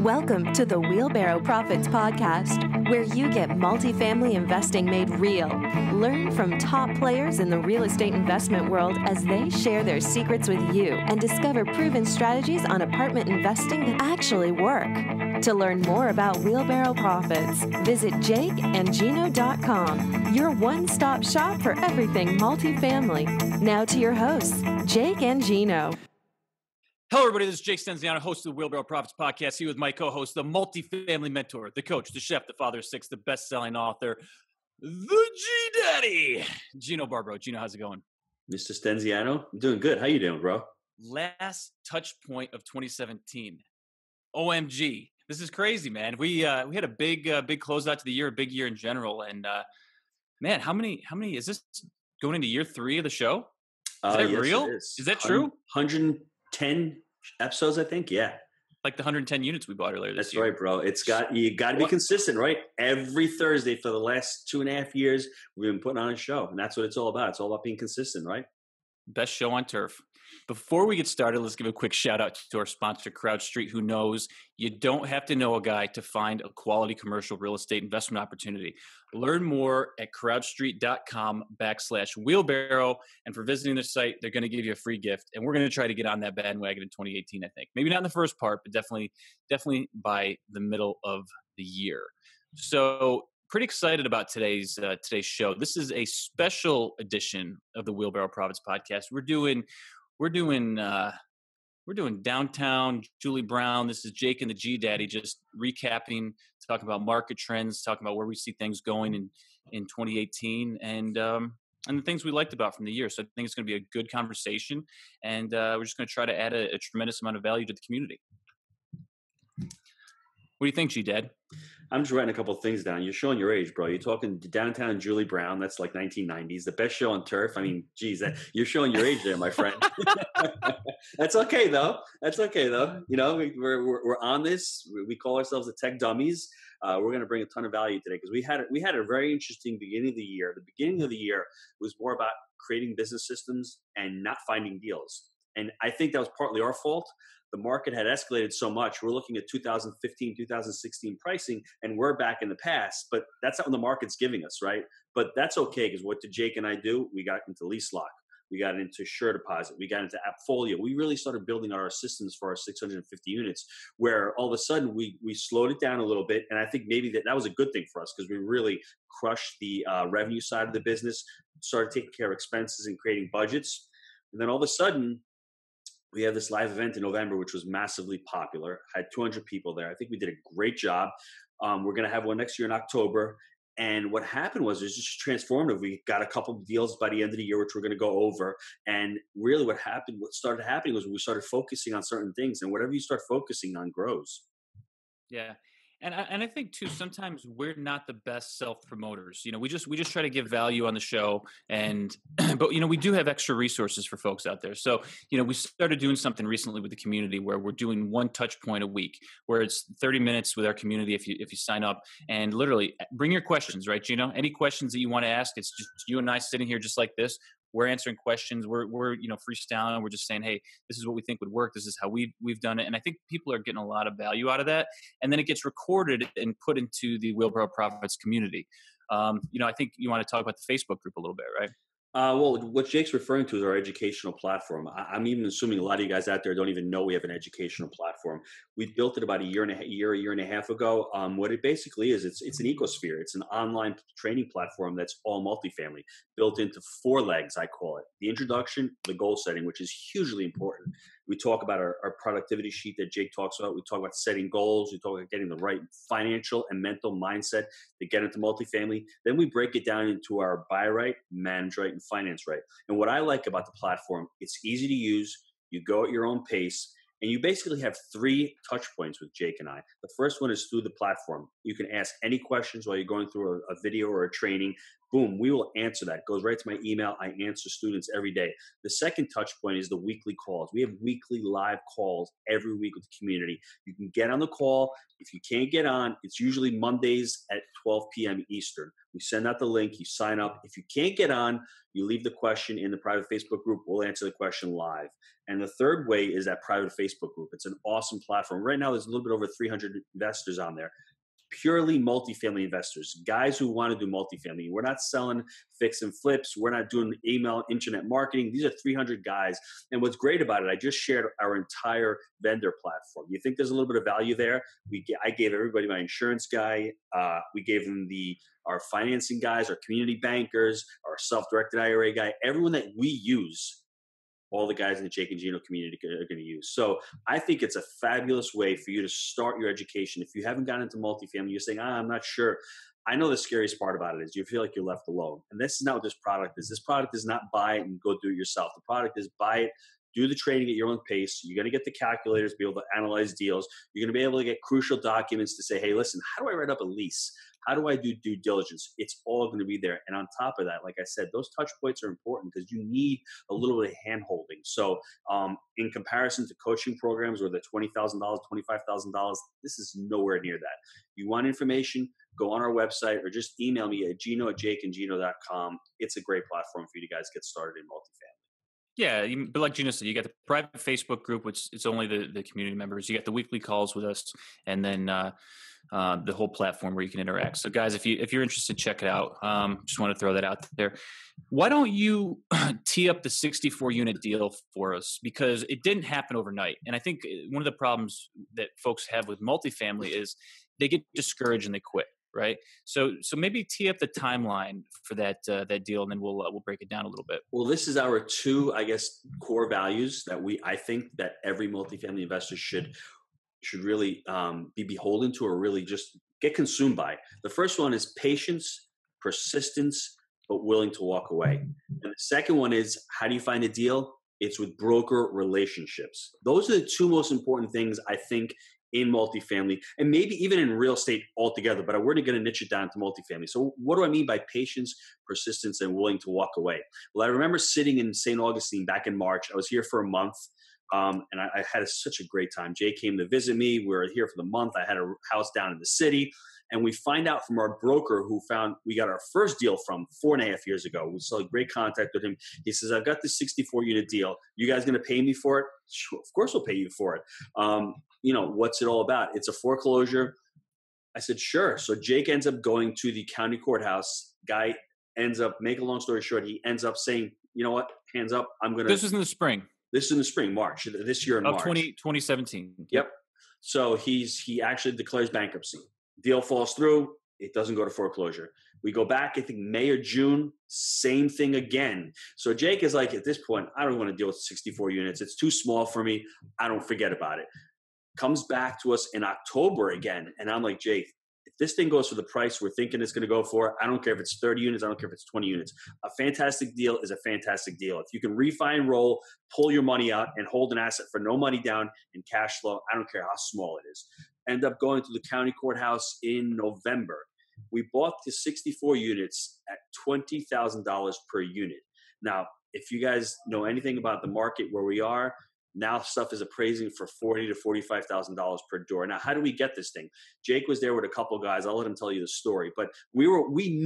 Welcome to the Wheelbarrow Profits Podcast, where you get multifamily investing made real. Learn from top players in the real estate investment world as they share their secrets with you and discover proven strategies on apartment investing that actually work. To learn more about Wheelbarrow Profits, visit jakeandgino.com, your one-stop shop for everything multifamily. Now to your hosts, Jake and Gino. Hello, everybody. This is Jake Gino, host of the Wheelbarrow Profits Podcast. Here with my co-host, the multifamily mentor, the coach, the chef, the father of six, the best-selling author, the G-Daddy, Gino Barbaro. Gino, how's it going? Mr. Stenziano, I'm doing good. How you doing, bro? Last touch point of 2017. OMG. This is crazy, man. We had a big closeout to the year, a big year in general. And man, how many is this going into year 3 of the show? Is that yes, real? It is. Is that true? 110 episodes, I think. Yeah. Like the 110 units we bought earlier this year. That's right, bro. You got to be consistent, right? Every Thursday for the last 2.5 years, we've been putting on a show, and that's what it's all about. It's all about being consistent, right? Best show on turf. Before we get started, let's give a quick shout out to our sponsor, CrowdStreet, who knows you don't have to know a guy to find a quality commercial real estate investment opportunity. Learn more at crowdstreet.com/wheelbarrow. And for visiting the site, they're going to give you a free gift. And we're going to try to get on that bandwagon in 2018, I think. Maybe not in the first part, but definitely by the middle of the year. So pretty excited about today's show. This is a special edition of the Wheelbarrow Profits Podcast. We're doing downtown Julie Brown. This is Jake and the G-Daddy, just recapping, talking about market trends, talking about where we see things going in 2018, and the things we liked about from the year. So I think it's going to be a good conversation, and we're just going to try to add a tremendous amount of value to the community. What do you think, G-Dad? I'm just writing a couple of things down. You're showing your age, bro. You're talking downtown Julie Brown. That's like 1990s. The best show on turf. I mean, geez, you're showing your age there, my friend. That's okay, though. You know, we're on this. We call ourselves the Tech Dummies. We're going to bring a ton of value today because we had a very interesting beginning of the year. The beginning of the year was more about creating business systems and not finding deals. And I think that was partly our fault. The market had escalated so much. We're looking at 2015, 2016 pricing, and we're back in the past. But that's not what the market's giving us, right? But that's okay, because what did Jake and I do? We got into lease lock. We got into Sure Deposit. We got into Appfolio. We really started building our systems for our 650 units, where all of a sudden we slowed it down a little bit. And I think maybe that was a good thing for us, because we really crushed the revenue side of the business, started taking care of expenses and creating budgets. And then all of a sudden, we had this live event in November, which was massively popular. Had 200 people there. I think we did a great job. We're going to have one next year in October. And what happened was it was just transformative. We got a couple of deals by the end of the year, which we're going to go over. And really what started happening was we started focusing on certain things. And whatever you start focusing on grows. Yeah. And I think too, sometimes we're not the best self-promoters. You know, we just try to give value on the show, but you know, we do have extra resources for folks out there. So, you know, we started doing something recently with the community where we're doing one touch point a week, where it's 30 minutes with our community if you sign up, and literally bring your questions, right, Gino? Any questions that you want to ask, it's just you and I sitting here just like this. We're answering questions. We're freestyling. We're just saying, hey, this is what we think would work. This is how we've done it. And I think people are getting a lot of value out of that. And then it gets recorded and put into the Wheelbarrow Profits community. I think you want to talk about the Facebook group a little bit, right? Well, what Jake's referring to is our educational platform. I'm even assuming a lot of you guys out there don't even know we have an educational platform. We built it about a year and a half ago. What it basically is, it's an ecosphere. It's an online training platform that's all multifamily, built into 4 legs, I call it. The introduction, the goal setting, which is hugely important. We talk about our productivity sheet that Jake talks about. We talk about setting goals. We talk about getting the right financial and mental mindset to get into multifamily. Then we break it down into our buy right, manage right, and finance right. And what I like about the platform, it's easy to use. You go at your own pace. And you basically have 3 touch points with Jake and I. The first one is through the platform. You can ask any questions while you're going through a video or a training. boom, we will answer that. It goes right to my email. I answer students every day. The second touch point is the weekly calls. We have weekly live calls every week with the community. You can get on the call. If you can't get on, it's usually Mondays at 12 p.m. Eastern. We send out the link. You sign up. If you can't get on, you leave the question in the private Facebook group. We'll answer the question live. And the third way is that private Facebook group. It's an awesome platform. Right now, there's a little bit over 300 investors on there. Purely multifamily investors, guys who want to do multifamily. We're not selling fix and flips. We're not doing email, internet marketing. These are 300 guys. And what's great about it, I just shared our entire vendor platform. You think there's a little bit of value there? I gave everybody my insurance guy. We gave them our financing guys, our community bankers, our self-directed IRA guy, everyone that we use. All the guys in the Jake and Gino community are going to use. So I think it's a fabulous way for you to start your education. If you haven't gotten into multifamily, you're saying, I'm not sure. I know the scariest part about it is you feel like you're left alone. And this is not what this product is. This product is not buy it and go do it yourself. The product is buy it, do the trading at your own pace. You're going to get the calculators, be able to analyze deals. You're going to be able to get crucial documents to say, hey, listen, how do I write up a lease? How do I do due diligence? It's all going to be there. And on top of that, like I said, those touch points are important because you need a little bit of hand holding. So in comparison to coaching programs where they're $20,000, $25,000, this is nowhere near that. You want information, go on our website or just email me at gino@jakeandgino.com. It's a great platform for you guys to get started in multifamily. Yeah, but like Gino said, you got the private Facebook group, which it's only the community members. You got the weekly calls with us, and then the whole platform where you can interact. So, guys, if you're interested, check it out. Just want to throw that out there. Why don't you tee up the 64-unit deal for us? Because it didn't happen overnight, and I think one of the problems that folks have with multifamily is they get discouraged and they quit. Right. So maybe tee up the timeline for that deal, and then we'll break it down a little bit. Well, this is our two, I guess, core values that I think that every multifamily investor should really be beholden to or really just get consumed by. The first one is patience, persistence, but willing to walk away. And the second one is, how do you find a deal? It's with broker relationships. Those are the two most important things, I think, in multifamily and maybe even in real estate altogether, but we're going to niche it down to multifamily. So what do I mean by patience, persistence, and willing to walk away? Well, I remember sitting in St. Augustine back in March. I was here for a month, and I had such a great time. Jay came to visit me. We were here for the month. I had a house down in the city, and we find out from our broker we got our first deal from 4.5 years ago. We saw great contact with him. He says, I've got this 64-unit deal. You guys going to pay me for it? Sure, of course we'll pay you for it. What's it all about? It's a foreclosure. I said, sure. So Jake ends up going to the county courthouse. Guy ends up, make a long story short, he ends up saying, you know what, hands up, I'm going to. This is in the spring. This is in the spring, March, this year in March. 2017. Yep. So he actually declares bankruptcy. Deal falls through. It doesn't go to foreclosure. We go back, I think May or June, same thing again. So Jake is like, at this point, I don't want to deal with 64 units. It's too small for me. I don't forget about it. Comes back to us in October again. And I'm like, Jake, if this thing goes for the price we're thinking it's going to go for, I don't care if it's 30 units. I don't care if it's 20 units. A fantastic deal is a fantastic deal. If you can refi and roll, pull your money out and hold an asset for no money down in cash flow, I don't care how small it is. End up going to the county courthouse in November. We bought the 64 units at $20,000 per unit. Now, if you guys know anything about the market where we are, now stuff is appraising for $40,000 to $45,000 per door. Now, how do we get this thing? Jake was there with a couple of guys. I'll let him tell you the story. But we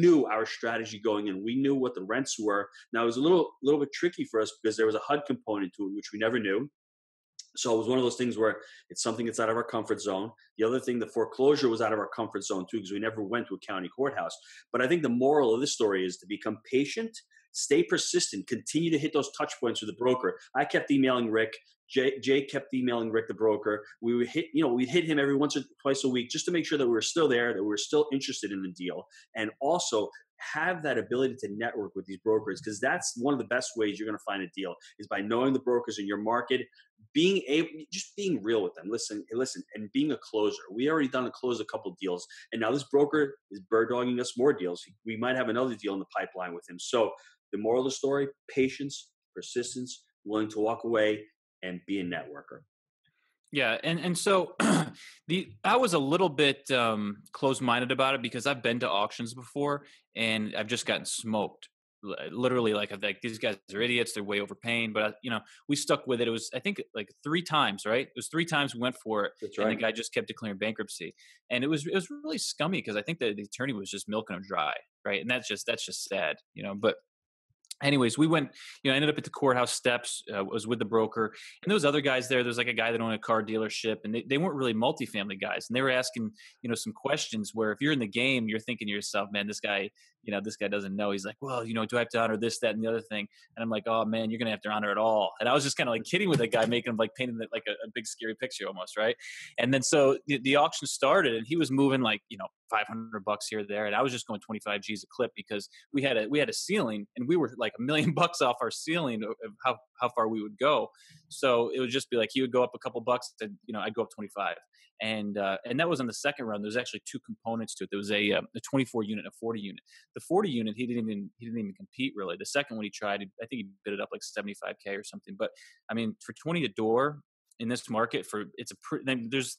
knew our strategy going in. We knew what the rents were. Now, it was a little bit tricky for us because there was a HUD component to it, which we never knew. So it was one of those things where it's something that's out of our comfort zone. The other thing, the foreclosure was out of our comfort zone too, because we never went to a county courthouse. But I think the moral of this story is to become patient, stay persistent, continue to hit those touch points with the broker. I kept emailing Rick. Jay kept emailing Rick, the broker. We'd hit him every once or twice a week just to make sure that we were still there, that we were still interested in the deal, and also have that ability to network with these brokers, because that's one of the best ways you're going to find a deal is by knowing the brokers in your market, being real with them. Listen, and being a closer. We already closed a couple of deals, and now this broker is bird dogging us more deals. We might have another deal in the pipeline with him. So the moral of the story: patience, persistence, willing to walk away, and be a networker. Yeah, and so I was a little bit closed-minded about it because I've been to auctions before and I've just gotten smoked. Literally, like these guys are idiots. They're way overpaying. But we stuck with it. It was, I think, like 3 times, right? It was 3 times we went for it, That's and the right. guy just kept declaring bankruptcy. And it was really scummy because I think the attorney was just milking him dry, right? And that's just sad, But anyways, we went, ended up at the courthouse steps, was with the broker, and those other guys there. There's like a guy that owned a car dealership, and they weren't really multifamily guys. And they were asking, some questions where if you're in the game, you're thinking to yourself, man, this guy doesn't know. He's like, well, do I have to honor this, that, and the other thing? And I'm like, oh man, you're going to have to honor it all. And I was just kind of like kidding with that guy, making him like painting it like a big scary picture almost. Right. And then so the auction started and he was moving like, $500 here or there. And I was just going 25 G's a clip because we had a ceiling and we were like $1 million off our ceiling of how far we would go. So it would just be like, he would go up a couple bucks and, I'd go up 25. And that was on the second round. There's actually 2 components to it. There was a 24 unit and a 40 unit. The 40 unit, he didn't even compete really. The second one he tried, I think he bid it up like 75K or something. But I mean, for 20 a door in this market, there's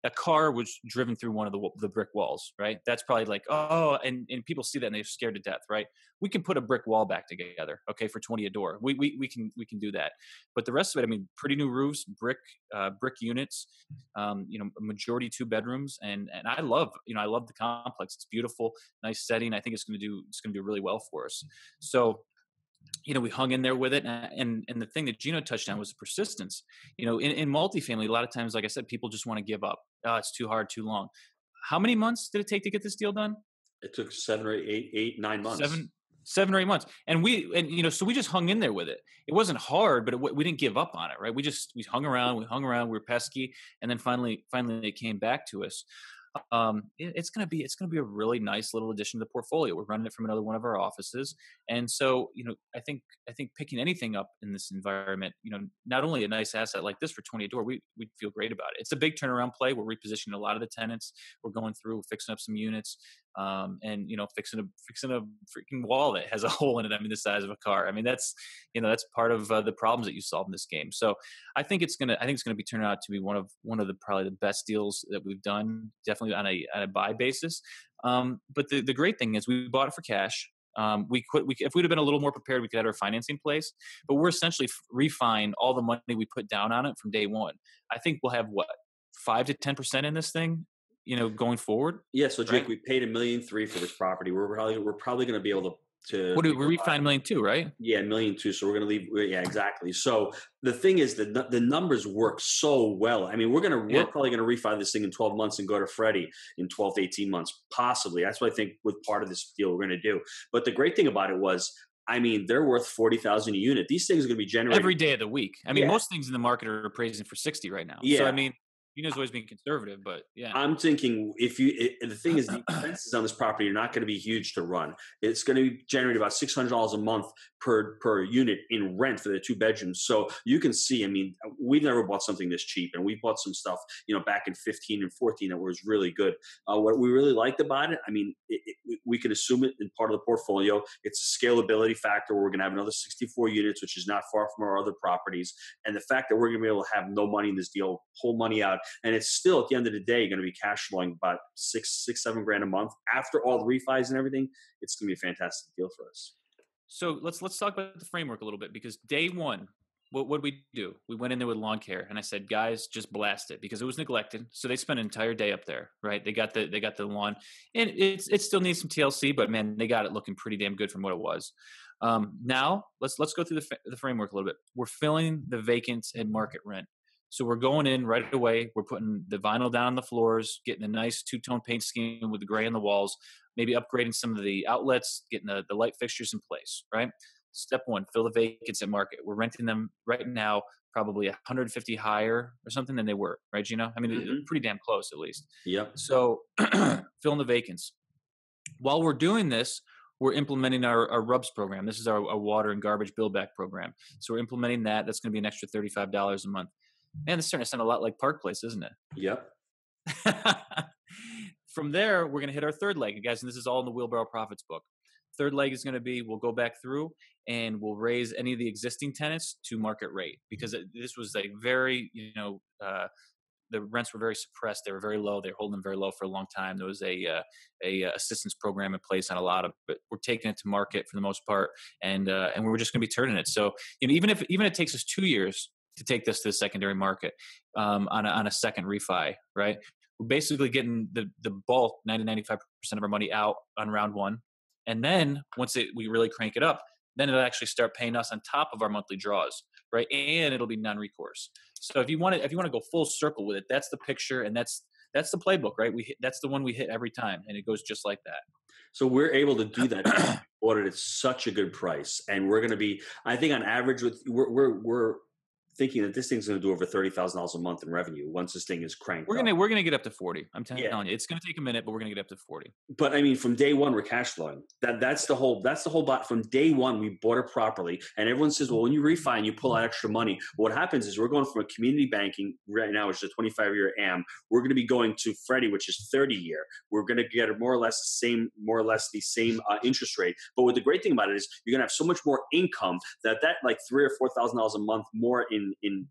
a car was driven through one of the brick walls, right? That's probably like, and people see that and they're scared to death, right? We can put a brick wall back together, okay, for 20 a door. We can do that. But the rest of it, I mean, pretty new roofs, brick units, a majority 2 bedrooms, and I love the complex. It's beautiful, nice setting. I think it's going to do really well for us. So we hung in there with it. And the thing that Gino touched on was persistence. In multifamily, a lot of times, like I said, people just want to give up. Oh, it's too hard, too long. How many months did it take to get this deal done? It took 7 or 8, 9 months. 7 or 8 months. And so we just hung in there with it. It wasn't hard, but we didn't give up on it, right? We hung around, we were pesky. And then finally it came back to us. It's going to be a really nice little addition to the portfolio. We're running it from another one of our offices. And so, I think picking anything up in this environment, not only a nice asset like this for 20 a door, we'd feel great about it. It's a big turnaround play. We're repositioning a lot of the tenants. We're going through, fixing up some units, and fixing a freaking wall that has a hole in it. I mean, the size of a car. I mean, that's part of the problems that you solve in this game. So I think it's gonna be turning out to be one of the probably the best deals that we've done. Definitely on a buy basis. But the great thing is we bought it for cash. If we'd have been a little more prepared, we could have our financing place, but we're essentially refine all the money we put down on it from day one. I think we'll have 5 to 10% in this thing, going forward. Yeah. So Jake, right? we paid $1.3 million for this property. We're probably going to be able to what do we refine $1.2 million, right? Yeah, $1.2 million. So we're going to leave. Yeah, exactly. So the thing is that the numbers work so well. I mean, we're probably going to refi this thing in 12 months and go to Freddie in 12 to 18 months, possibly. That's what I think with part of this deal we're going to do. But the great thing about it was, I mean, they're worth 40,000 a unit. These things are going to be generated every day of the week. I mean, most things in the market are appraising for 60 right now. Yeah. So I mean, Gino's always being conservative, but yeah. I'm thinking the thing is the expenses on this property are not going to be huge to run. It's going to generate about $600 a month per unit in rent for the 2 bedrooms. So you can see, I mean, we've never bought something this cheap, and we bought some stuff, back in 15 and 14 that was really good. What we really liked about it, I mean, we can assume it in part of the portfolio. It's a scalability factor where we're going to have another 64 units, which is not far from our other properties. And the fact that we're going to be able to have no money in this deal, pull money out, and it's still at the end of the day going to be cash flowing about $7 grand a month after all the refis and everything. It's going to be a fantastic deal for us. So let's talk about the framework a little bit, because day one, what did we do? We went in there with lawn care, and I said, guys, just blast it, because it was neglected. So they spent an entire day up there, right? They got the lawn, and it still needs some TLC, but man, they got it looking pretty damn good from what it was. Now let's go through the framework a little bit. We're filling the vacants at market rent. So we're going in right away. We're putting the vinyl down on the floors, getting a nice 2-tone paint scheme with the gray on the walls, maybe upgrading some of the outlets, getting the light fixtures in place, right? Step 1, fill the vacancies at market. We're renting them right now probably 150 higher or something than they were, right, Gino? I mean, pretty damn close at least. Yep. So filling the vacancies. While we're doing this, we're implementing our RUBS program. This is our water and garbage build back program. So we're implementing that. That's going to be an extra $35 a month. Man, it's starting to sound a lot like Park Place, isn't it? Yep. From there, we're going to hit our third leg. And guys, and this is all in the Wheelbarrow Profits book. Third leg is going to be, we'll go back through and we'll raise any of the existing tenants to market rate, because this was a very, the rents were very suppressed. They were very low. They were holding them very low for a long time. There was a assistance program in place on a lot of, but we're taking it to market for the most part, and we're just going to be turning it. So even if it takes us 2 years to take this to the secondary market on a second refi, right? We're basically getting the bulk 95% of our money out on round one, and then once we really crank it up, then it'll actually start paying us on top of our monthly draws, right? And it'll be non-recourse. So if you want to go full circle with it, that's the picture, and that's the playbook, right? That's the one we hit every time, and it goes just like that. So we're able to do that. Bought it at such a good price, and we're going to be, I think, on average, we're thinking that this thing's going to do over $30,000 a month in revenue once this thing is cranked. We're gonna get up to 40. I'm telling you, it's going to take a minute, but we're going to get up to 40. But I mean, from day one, we're cash flowing. That's the whole bot. From day one, we bought it properly. And everyone says, well, when you refi and you pull out extra money, what happens is we're going from a community banking right now, which is a 25-year AM. We're going to be going to Freddie, which is 30-year. We're going to get more or less the same interest rate. But what the great thing about it is you're going to have so much more income that like $3,000 or $4,000 a month more in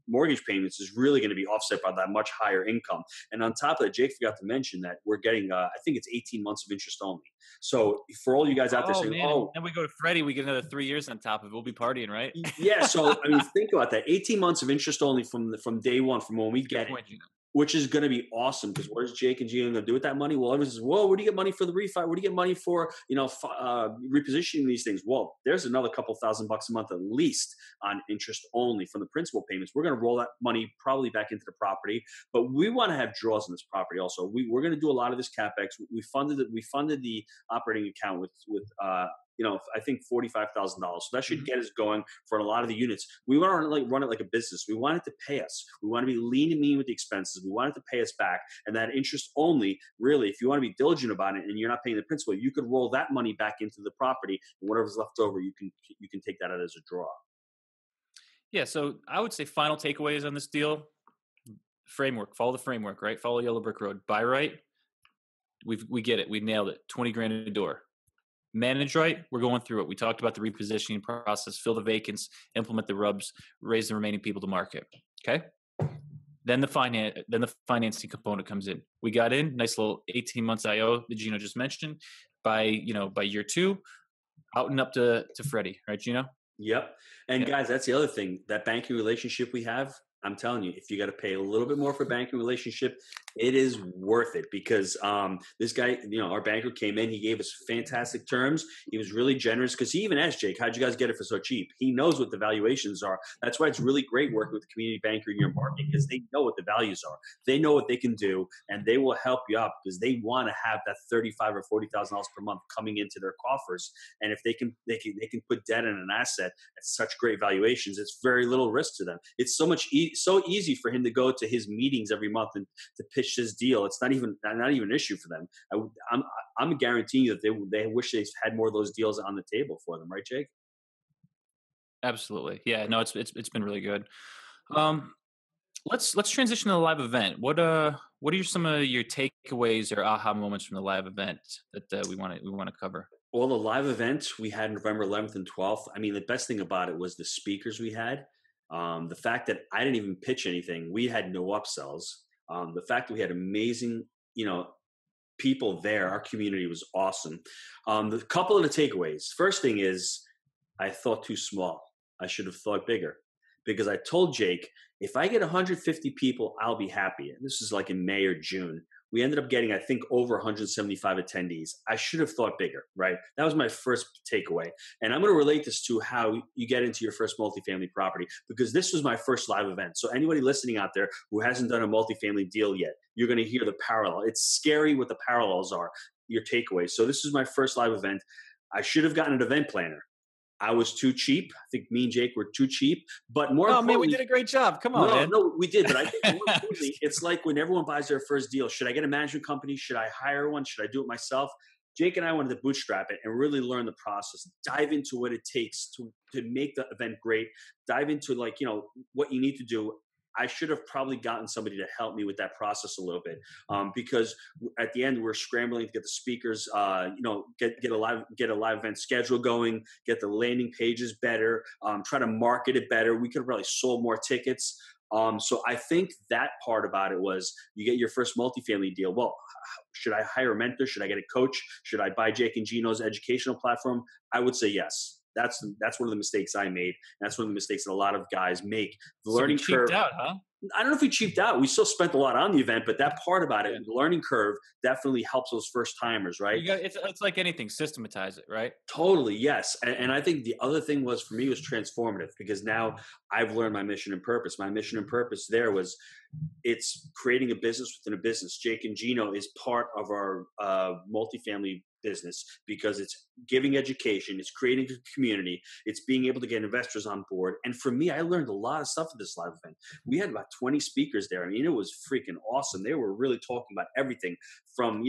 mortgage payments is really going to be offset by that much higher income. And on top of that, Jake forgot to mention that we're getting, I think it's 18 months of interest only. So for all you guys out there saying, then we go to Freddie, we get another 3 years on top of it. We'll be partying, right? Yeah. So, I mean, think about that. 18 months of interest only from day one, from when we get it. Which is going to be awesome, because what is Jake and Gino going to do with that money? Well, everyone says, "Whoa, where do you get money for the refi? Where do you get money for repositioning these things?" Well, there's another couple $1,000 a month at least on interest only from the principal payments. We're going to roll that money probably back into the property, but we want to have draws on this property also. We're going to do a lot of this capex. We funded the operating account with I think $45,000. So that should get us going for a lot of the units. We want to run it like a business. We want it to pay us. We want to be lean and mean with the expenses. We want it to pay us back. And that interest only, really, if you want to be diligent about it and you're not paying the principal, you could roll that money back into the property, and whatever's left over, you can take that out as a draw. Yeah. So I would say final takeaways on this deal: framework. Follow the framework, right? Follow Yellow Brick Road. Buy right. We get it. We nailed it. 20 grand a door. Manage right, we're going through it. We talked about the repositioning process, fill the vacants, implement the rubs, raise the remaining people to market. Okay. Then the financing component comes in. We got in, nice little 18 months IO that Gino just mentioned. By year 2, out and up to Freddie, right, Gino? Yep. And guys, that's the other thing. That banking relationship we have, I'm telling you, if you got to pay a little bit more for a banking relationship, it is worth it, because this guy, our banker came in, he gave us fantastic terms. He was really generous, because he even asked Jake, how'd you guys get it for so cheap? He knows what the valuations are. That's why it's really great working with a community banker in your market, because they know what the values are. They know what they can do, and they will help you out, because they want to have that $35,000 or $40,000 per month coming into their coffers. And if they can put debt in an asset at such great valuations, it's very little risk to them. It's so easy for him to go to his meetings every month and to pitch his deal. It's not even an issue for them. I'm guaranteeing you that they wish they had more of those deals on the table for them, right, Jake? Absolutely. Yeah. No, it's been really good. Let's transition to the live event. What are some of your takeaways or aha moments from the live event that we want to cover? Well, the live event we had November 11th and 12th. I mean, the best thing about it was the speakers we had. The fact that I didn't even pitch anything. We had no upsells. The fact that we had amazing, people there. Our community was awesome. The couple of the takeaways. First thing is, I thought too small. I should have thought bigger, because I told Jake, if I get 150 people, I'll be happy. And this is like in May or June. We ended up getting, I think, over 175 attendees. I should have thought bigger, right? That was my first takeaway. And I'm going to relate this to how you get into your first multifamily property, because this was my first live event. So anybody listening out there who hasn't done a multifamily deal yet, you're going to hear the parallel. It's scary what the parallels are, your takeaways. So this is my first live event. I should have gotten an event planner. I was too cheap. I think me and Jake were too cheap. But more importantly, man, we did a great job. Come on, man. No, we did. But I think more importantly, it's like when everyone buys their first deal. Should I get a management company? Should I hire one? Should I do it myself? Jake and I wanted to bootstrap it and really learn the process. Dive into what it takes to make the event great. Dive into what you need to do. I should have probably gotten somebody to help me with that process a little bit, because at the end we're scrambling to get the speakers, get a live event schedule going, get the landing pages better, try to market it better. We could have probably sold more tickets. So I think that part about it was you get your first multifamily deal. Well, should I hire a mentor? Should I get a coach? Should I buy Jake and Gino's educational platform? I would say yes. That's one of the mistakes I made. That's one of the mistakes that a lot of guys make. The So we learning curve. cheaped out, huh? I don't know if we cheaped out. We still spent a lot on the event, but that part about it, the learning curve, definitely helps those first timers, right? It's like anything, systematize it, right? Totally, yes. And I think the other thing was for me was transformative, because now I've learned my mission and purpose. My mission and purpose there was it's creating a business within a business. Jake and Gino is part of our multifamily business because it's giving education, it's creating a community, it's being able to get investors on board. And for me, I learned a lot of stuff at this live event. We had about 20 speakers there. I mean, it was freaking awesome. They were really talking about everything from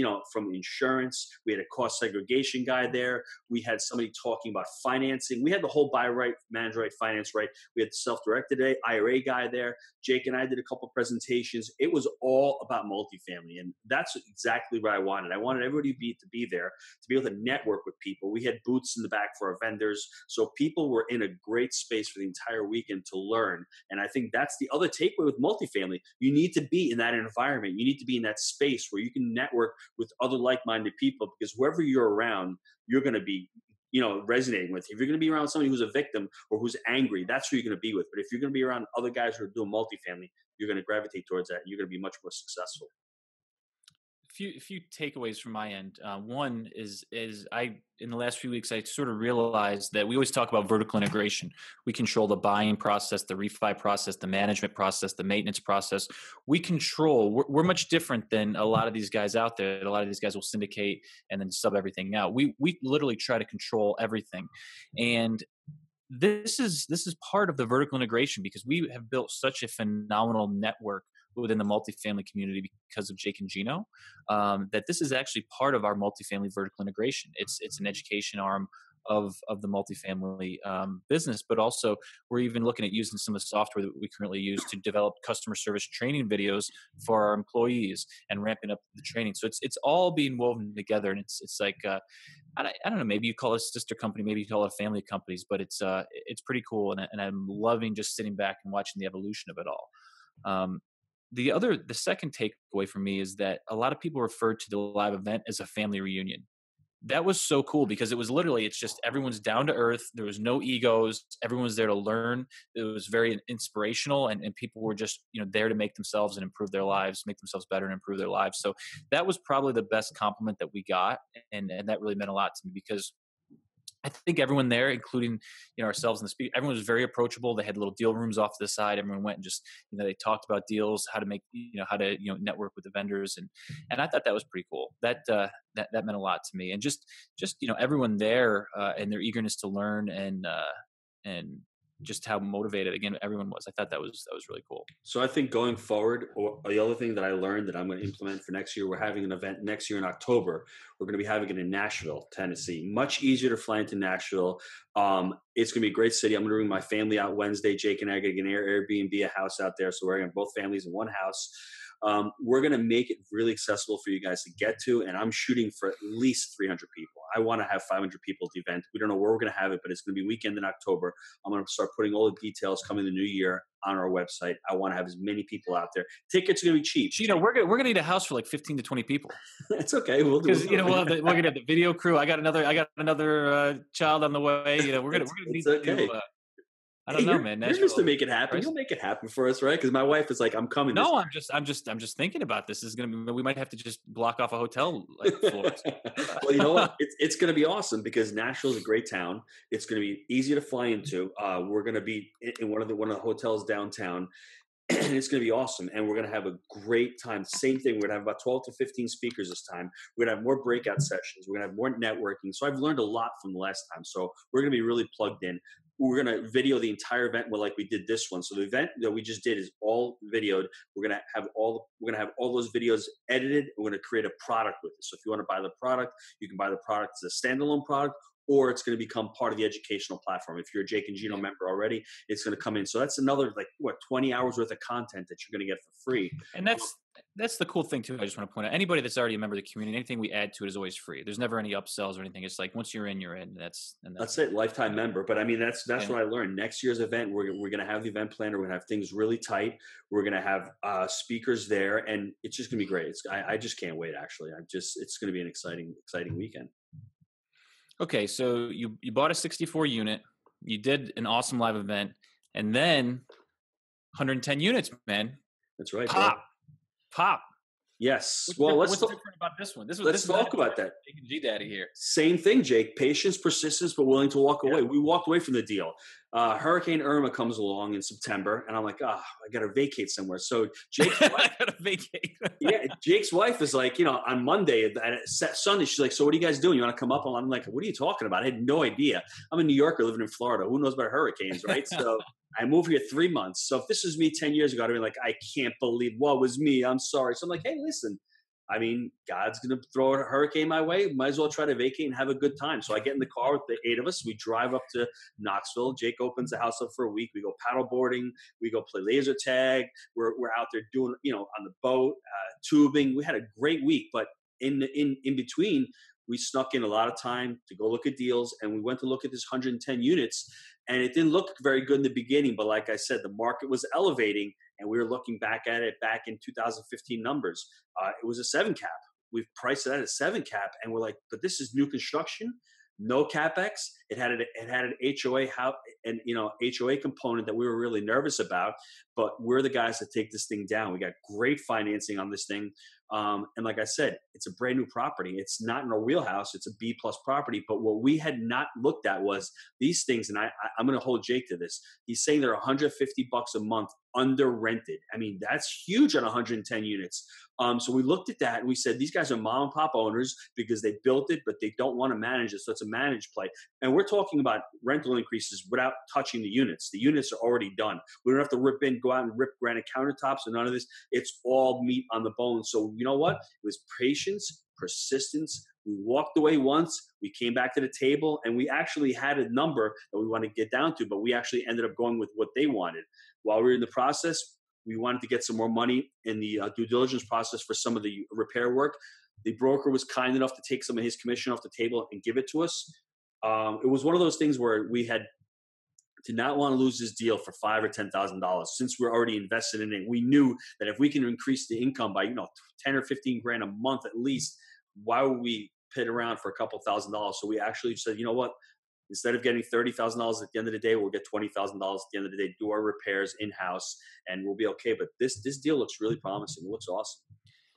insurance. We had a cost segregation guy there. We had somebody talking about financing. We had the whole buy right, manage right, finance right. We had the self-directed IRA guy there. Jake and I did a couple of presentations. It was all about multifamily. And that's exactly what I wanted. I wanted everybody to be there, to be able to network with people. We had booths in the back for our vendors. So people were in a great space for the entire weekend to learn. And I think that's the other takeaway with multifamily. You need to be in that environment. You need to be in that space where you can network with other like-minded people, because whoever you're around, you're going to be resonating with. If you're going to be around somebody who's a victim or who's angry, that's who you're going to be with. But if you're going to be around other guys who are doing multifamily, you're going to gravitate towards that, and you're going to be much more successful. A few takeaways from my end. One is I, in the last few weeks, I sort of realized that we always talk about vertical integration. We control the buying process, the refi process, the management process, the maintenance process. We're much different than a lot of these guys out there. A lot of these guys will syndicate and then sub everything out. We literally try to control everything. And this is part of the vertical integration, because we have built such a phenomenal network within the multifamily community because of Jake and Gino, that this is actually part of our multifamily vertical integration. It's an education arm of the multifamily business, but also we're even looking at using some of the software that we currently use to develop customer service training videos for our employees and ramping up the training. So it's all being woven together, and it's like I don't know, maybe you call it a sister company, maybe you call it a family of companies, but it's pretty cool, and I'm loving just sitting back and watching the evolution of it all. The second takeaway for me is that a lot of people refer to the live event as a family reunion. That was so cool, because it was literally, it's just everyone's down to earth. There was no egos. Everyone was there to learn. It was very inspirational, and people were just, there to make themselves and improve their lives, make themselves better and improve their lives. So that was probably the best compliment that we got. And that really meant a lot to me, because I think everyone there, including ourselves and the speaker, everyone was very approachable. They had little deal rooms off to the side. Everyone went and just they talked about deals, how to make how to network with the vendors, and I thought that was pretty cool. That meant a lot to me, and just everyone there and their eagerness to learn and just how motivated again everyone was. I thought that was really cool. So I think going forward, or the other thing that I learned that I'm going to implement for next year, we're having an event next year in October. We're going to be having it in Nashville, Tennessee. Much easier to fly into Nashville. It's going to be a great city. I'm going to bring my family out Wednesday. Jake and I are going to get an Airbnb, a house out there. So we're going to have both families in one house. We're going to make it really accessible for you guys to get to, and I'm shooting for at least 300 people. I want to have 500 people at the event. We don't know where we're going to have it, but it's going to be weekend in October. I'm going to start putting all the details coming the new year on our website. I want to have as many people out there. Tickets are going to be cheap. Gino, we're going to need a house for like 15 to 20 people. It's okay. We'll do it. Because we're going to have the video crew. I got another child on the way. We're going to need okay. to. I don't know, man. You're just to make it happen. Right? You'll make it happen for us, right? Because my wife is like, "I'm coming." No, I'm just thinking about this. Is going to be. We might have to just block off a hotel floors. Well, you know what? It's going to be awesome because Nashville is a great town. It's going to be easy to fly into. We're going to be in one of the hotels downtown. And it's going to be awesome. And we're going to have a great time. Same thing. We're going to have about 12 to 15 speakers this time. We're going to have more breakout sessions. We're going to have more networking. So I've learned a lot from the last time. So we're going to be really plugged in. We're going to video the entire event like we did this one. So the event that we just did is all videoed. We're going to have all those videos edited. We're going to create a product with it. So if you want to buy the product, you can buy the product as a standalone product, or it's going to become part of the educational platform. If you're a Jake and Gino member already, it's going to come in. So that's another 20 hours worth of content that you're going to get for free. And that's the cool thing too. I just want to point out, anybody that's already a member of the community, anything we add to it is always free. There's never any upsells or anything. It's like, once you're in, you're in. That's it. Lifetime member. But I mean, that's what I learned. Next year's event, we're going to have the event planner. We're going to have things really tight. We're going to have speakers there, and it's just going to be great. I just can't wait. Actually, it's going to be an exciting weekend. Okay. So you bought a 64 unit, you did an awesome live event, and then 110 units, man. That's right. Pop. Yes. What's different about this one? Let's talk about that. Jake and G Daddy here. Same thing, Jake. Patience, persistence, but willing to walk away. We walked away from the deal. Hurricane Irma comes along in September, and I'm like, I got to vacate somewhere. So Jake's wife, I got to vacate. Jake's wife is like, on Monday, Sunday, she's like, so what are you guys doing? You want to come up? I'm like, what are you talking about? I had no idea. I'm a New Yorker living in Florida. Who knows about hurricanes, right? So I moved here 3 months. So if this was me 10 years ago, I'd be like, I can't believe what was me. I'm sorry. So I'm like, hey, listen, I mean, God's going to throw a hurricane my way. Might as well try to vacate and have a good time. So I get in the car with the 8 of us. We drive up to Knoxville. Jake opens the house up for a week. We go paddle boarding. We go play laser tag. We're out there doing, on the boat, tubing. We had a great week. But in between, we snuck in a lot of time to go look at deals. And we went to look at this 110 units. And it didn't look very good in the beginning. But like I said, the market was elevating. And we were looking back at it back in 2015 numbers. It was a 7 cap. We've priced it at a 7 cap. And we're like, but this is new construction, no CapEx. It had an HOA HOA component that we were really nervous about. But we're the guys that take this thing down. We got great financing on this thing. And like I said, it's a brand new property. It's not in our wheelhouse. It's a B+ property. But what we had not looked at was these things. And I'm going to hold Jake to this. He's saying they're $150 a month under rented. I mean, that's huge on 110 units. So we looked at that and we said, these guys are mom and pop owners because they built it, but they don't want to manage it. So it's a managed play. And we're talking about rental increases without touching the units. The units are already done. We don't have to go out and rip granite countertops and none of this. It's all meat on the bone. So you know what? It was patience, persistence. We walked away once. We came back to the table and we actually had a number that we wanted to get down to, but we actually ended up going with what they wanted. While we were in the process, we wanted to get some more money in the due diligence process for some of the repair work. The broker was kind enough to take some of his commission off the table and give it to us. It was one of those things where we had did not want to lose this deal for $5,000 or $10,000 since we're already invested in it. We knew that if we can increase the income by 10 or 15 grand a month at least, why would we pit around for a couple $1,000s? So we actually said, you know what? Instead of getting $30,000 at the end of the day, we'll get $20,000 at the end of the day, do our repairs in-house, and we'll be okay. But this deal looks really promising. It looks awesome.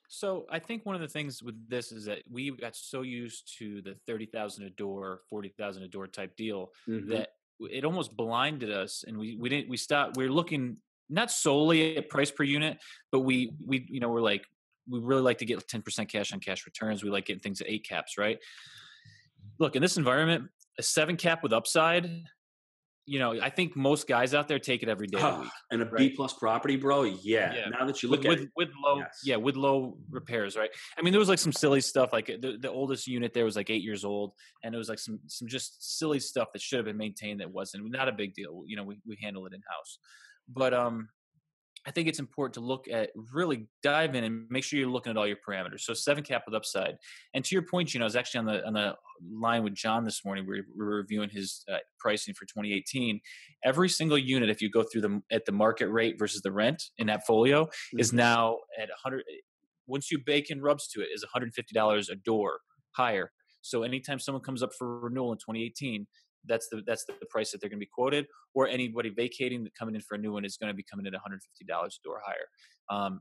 So I think one of the things with this is that we got so used to the 30,000 a door, 40,000 a door type deal that it almost blinded us, and we stopped. We're looking not solely at price per unit, but we're like, we really like to get 10% cash on cash returns. We like getting things at 8 caps, right? Look, in this environment, a 7 cap with upside, I think most guys out there take it every day of the week. And a B+ property, bro. Yeah. Now that you look at it. With low, with low repairs, right? I mean, there was like some silly stuff. Like the oldest unit there was like 8 years old, and it was like some just silly stuff that should have been maintained that wasn't. Not a big deal. We handle it in house, but I think it's important to look at, really dive in and make sure you're looking at all your parameters. So 7 cap with upside. And to your point, I was actually on the line with John this morning. We were reviewing his pricing for 2018. Every single unit, if you go through at the market rate versus the rent in that folio, is now at 100. Once you bake in rubs to it, is $150 a door higher. So anytime someone comes up for renewal in 2018, that's the price that they're going to be quoted, or anybody vacating coming in for a new one is going to be coming in at $150 a door higher.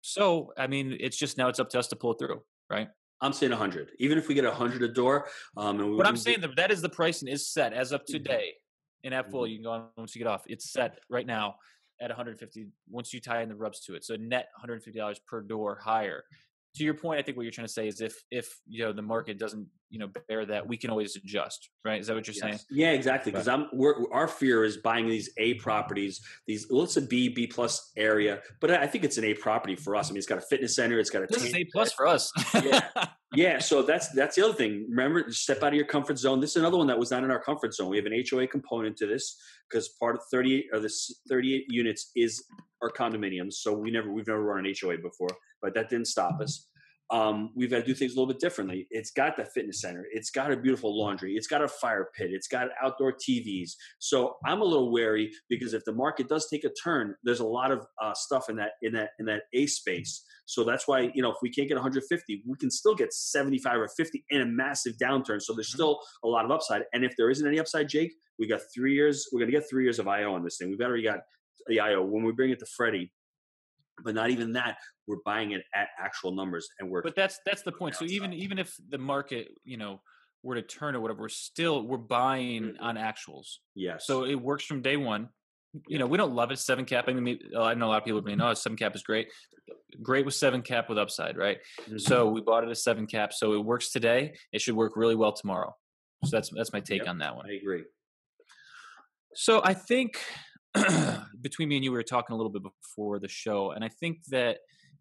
So, I mean, it's up to us to pull it through, right? I'm saying 100. Even if we get 100 a door. But I'm saying that is the pricing is set as of today. In that full, you can go on once you get off. It's set right now at 150 once you tie in the rubs to it. So net $150 per door higher. To your point, I think what you're trying to say is if the market doesn't bear that, we can always adjust, right? Is that what you're saying? Yeah, exactly. Because our fear is buying these A properties. It's a B+ area, but I think it's an A property for us. I mean, it's got a fitness center. It's got a. This is A+ for us. Yeah, Yeah, so that's the other thing. Remember, step out of your comfort zone. This is another one that was not in our comfort zone. We have an HOA component to this because part of 38 or the 38 units is our condominiums. So we've never run an HOA before, but that didn't stop us. We've got to do things a little bit differently. It's got the fitness center. It's got a beautiful laundry. It's got a fire pit. It's got outdoor TVs. So I'm a little wary because if the market does take a turn, there's a lot of stuff in that A space. So that's why, if we can't get 150, we can still get 75 or 50 in a massive downturn. So there's still a lot of upside. And if there isn't any upside, Jake, we got 3 years. We're going to get 3 years of IO on this thing. We've already got the IO. When we bring it to Freddie, but not even that, we're buying it at actual numbers, and But that's the point. So even if the market, were to turn or whatever, we're buying on actuals. Yes. So it works from day one. We don't love it 7 cap. I mean, I know a lot of people saying, 7 cap is great. Great with 7 cap with upside, right? Mm-hmm. So we bought it at 7 cap. So it works today. It should work really well tomorrow. So that's my take on that one. I agree. So I think between me and you, we were talking a little bit before the show, and I think that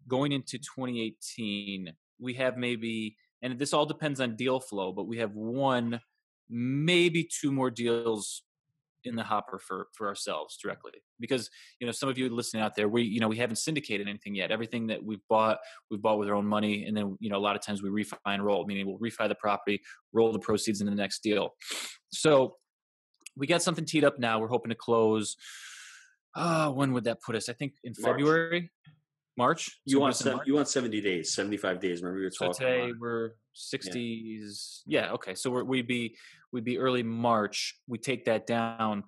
going into 2018, we have maybe, and this all depends on deal flow, but we have 1, maybe 2 more deals in the hopper for ourselves directly, because some of you listening out there, we haven't syndicated anything yet. Everything that we've bought with our own money, and then a lot of times we refi and roll, meaning we'll refi the property, roll the proceeds in the next deal. So we got something teed up now. We're hoping to close. When would that put us? I think in February, March. You want 70 days, 75 days. Remember you were talking. So today we're 60s. Yeah. Okay. So we'd be early March. We take that down.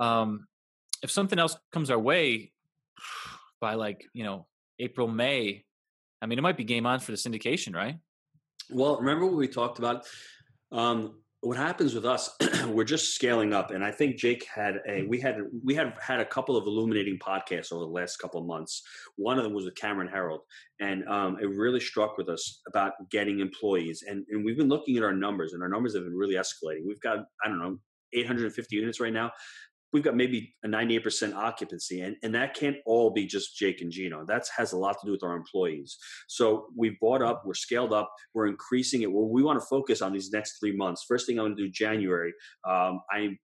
If something else comes our way by April, May, I mean, it might be game on for the syndication, right? Well, remember what we talked about? What happens with us, we're just scaling up. And I think Jake we had a couple of illuminating podcasts over the last couple of months. One of them was with Cameron Harold. And it really struck with us about getting employees. And we've been looking at our numbers, and our numbers have been really escalating. We've got, 850 units right now. We've got maybe a 98% occupancy, and that can't all be just Jake and Gino. That has a lot to do with our employees. So we've bought up, we're scaled up, we're increasing it. Well, we want to focus on these next 3 months. First thing I'm going to do January, I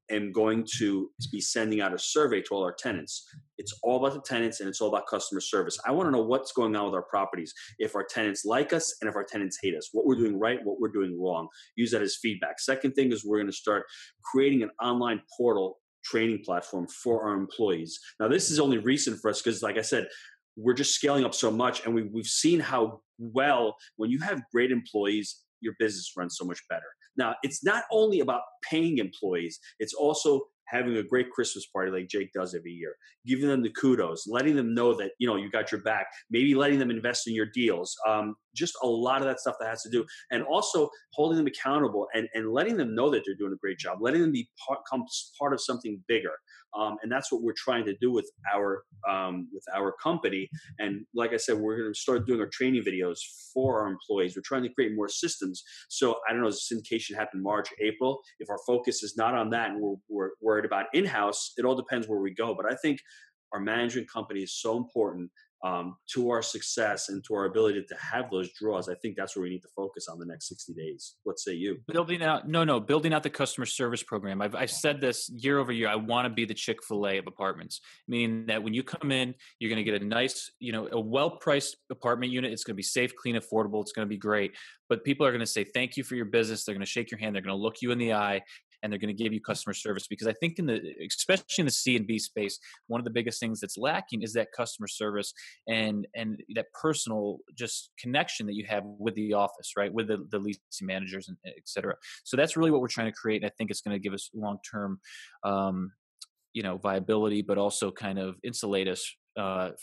am going to be sending out a survey to all our tenants. It's all about the tenants, and it's all about customer service. I want to know what's going on with our properties, if our tenants like us and if our tenants hate us, what we're doing right, what we're doing wrong. Use that as feedback. Second thing is we're going to start creating an online portal training platform for our employees. Now, this is only recent for us because, like I said, we're just scaling up so much, and we've seen how well, when you have great employees, your business runs so much better. Now, it's not only about paying employees, it's also having a great Christmas party like Jake does every year, giving them the kudos, letting them know that, you got your back, maybe letting them invest in your deals, just a lot of that stuff that has to do. And also holding them accountable and letting them know that they're doing a great job, letting them be part of something bigger. And that's what we're trying to do with our company. And like I said, we're going to start doing our training videos for our employees. We're trying to create more systems. So I don't know, does syndication happen March, April? If our focus is not on that and we're worried about in-house, it all depends where we go. But I think our management company is so important to our success and to our ability to have those draws. I think that's where we need to focus on the next 60 days. What say you? Building out the customer service program. I've said this year over year. I want to be the Chick-fil-A of apartments, meaning that when you come in, you're going to get a nice, a well-priced apartment unit. It's going to be safe, clean, affordable. It's going to be great. But people are going to say, thank you for your business. They're going to shake your hand. They're going to look you in the eye, and they're going to give you customer service. Because I think especially in the C and B space, one of the biggest things that's lacking is that customer service and that personal just connection that you have with the office, right? With the leasing managers and et cetera. So that's really what we're trying to create. And I think it's going to give us long-term, viability, but also kind of insulate us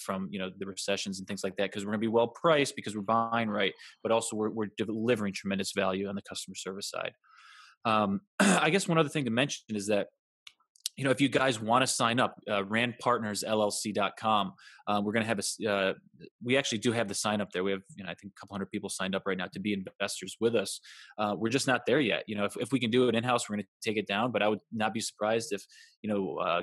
from the recessions and things like that, because we're going to be well priced because we're buying right, but also we're delivering tremendous value on the customer service side. I guess one other thing to mention is that if you guys want to sign up, randpartnersllc.com, we're going to have we actually do have the sign up there. We have, I think a couple hundred people signed up right now to be investors with us. We're just not there yet. If we can do it in-house, we're going to take it down, but I would not be surprised if,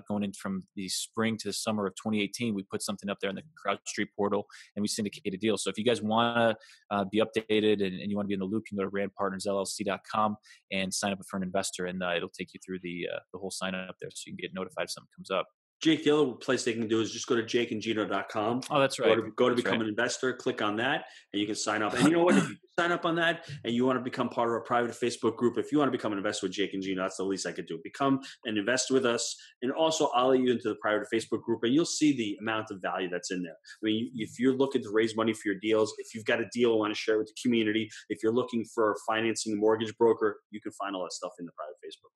going in from the spring to the summer of 2018, we put something up there on the CrowdStreet portal and we syndicate a deal. So if you guys want to be updated and you want to be in the loop, you can go to randpartnersllc.com and sign up for an investor, and it'll take you through the whole sign up there, so you can get notified if something comes up. Jake, the other place they can do is just go to jakeandgino.com. Oh, that's right. Go to become an investor, click on that, and you can sign up. And you know what? If you sign up on that and you want to become part of a private Facebook group, if you want to become an investor with Jake and Gino, that's the least I could do. Become an investor with us. And also, I'll let you into the private Facebook group, and you'll see the amount of value that's in there. I mean, if you're looking to raise money for your deals, if you've got a deal you want to share with the community, if you're looking for financing a mortgage broker, you can find all that stuff in the private Facebook group.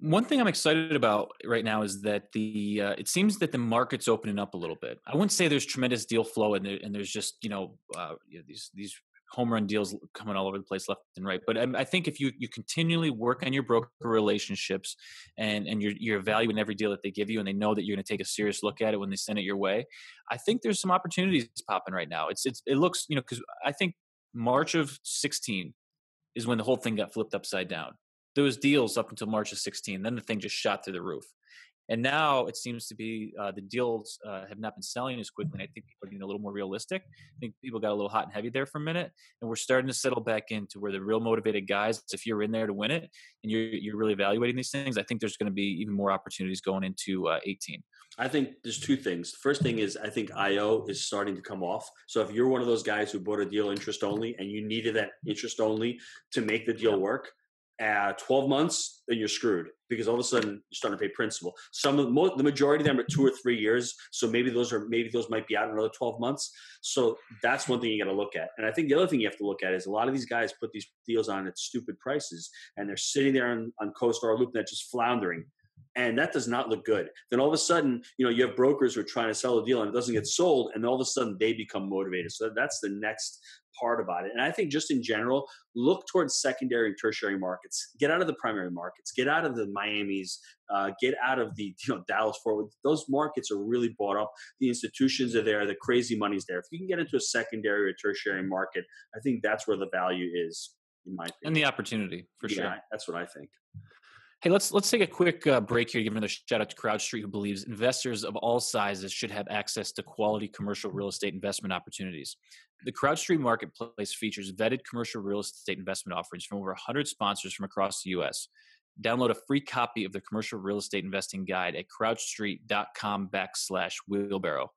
One thing I'm excited about right now is that it seems that the market's opening up a little bit. I wouldn't say there's tremendous deal flow and there's just these home run deals coming all over the place left and right. But I think if you continually work on your broker relationships and you're evaluating every deal that they give you, and they know that you're going to take a serious look at it when they send it your way, I think there's some opportunities popping right now. It looks, because I think March of 16 is when the whole thing got flipped upside down. There was deals up until March of 16. Then the thing just shot through the roof. And now it seems to be the deals have not been selling as quickly. And I think people are getting a little more realistic. I think people got a little hot and heavy there for a minute. And we're starting to settle back into where the real motivated guys, if you're in there to win it and you're really evaluating these things, I think there's going to be even more opportunities going into 18. I think there's two things. The first thing is I think IO is starting to come off. So if you're one of those guys who bought a deal interest only and you needed that interest only to make the deal work, 12 months, then you're screwed because all of a sudden you're starting to pay principal. The majority of them are 2 or 3 years. So maybe those might be out in another 12 months. So that's one thing you got to look at. And I think the other thing you have to look at is a lot of these guys put these deals on at stupid prices and they're sitting there on CoStar LoopNet just floundering. And that does not look good. Then all of a sudden, you have brokers who are trying to sell a deal and it doesn't get sold. And all of a sudden they become motivated. So that's the next part about it. And I think just in general, look towards secondary and tertiary markets. Get out of the primary markets. Get out of the Miamis. Get out of the Dallas Fort Worth. Those markets are really bought up. The institutions are there. The crazy money's there. If you can get into a secondary or tertiary market, I think that's where the value is, in my opinion. And the opportunity, for sure. Yeah, that's what I think. Hey, let's take a quick break here, giving a shout out to CrowdStreet, who believes investors of all sizes should have access to quality commercial real estate investment opportunities. The CrowdStreet marketplace features vetted commercial real estate investment offerings from over 100 sponsors from across the U.S. Download a free copy of the Commercial Real Estate Investing Guide at crowdstreet.com/wheelbarrow.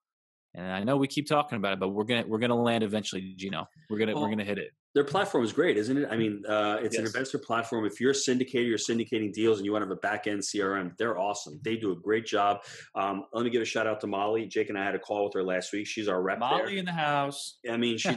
And I know we keep talking about it, but we're gonna land eventually, Gino. We're gonna hit it. Their platform is great, isn't it? I mean, it's an investor platform. If you're a syndicator, you're syndicating deals, and you want to have a back-end CRM, they're awesome. They do a great job. Let me give a shout out to Molly. Jake and I had a call with her last week. She's our rep Molly there. in the house. I mean, she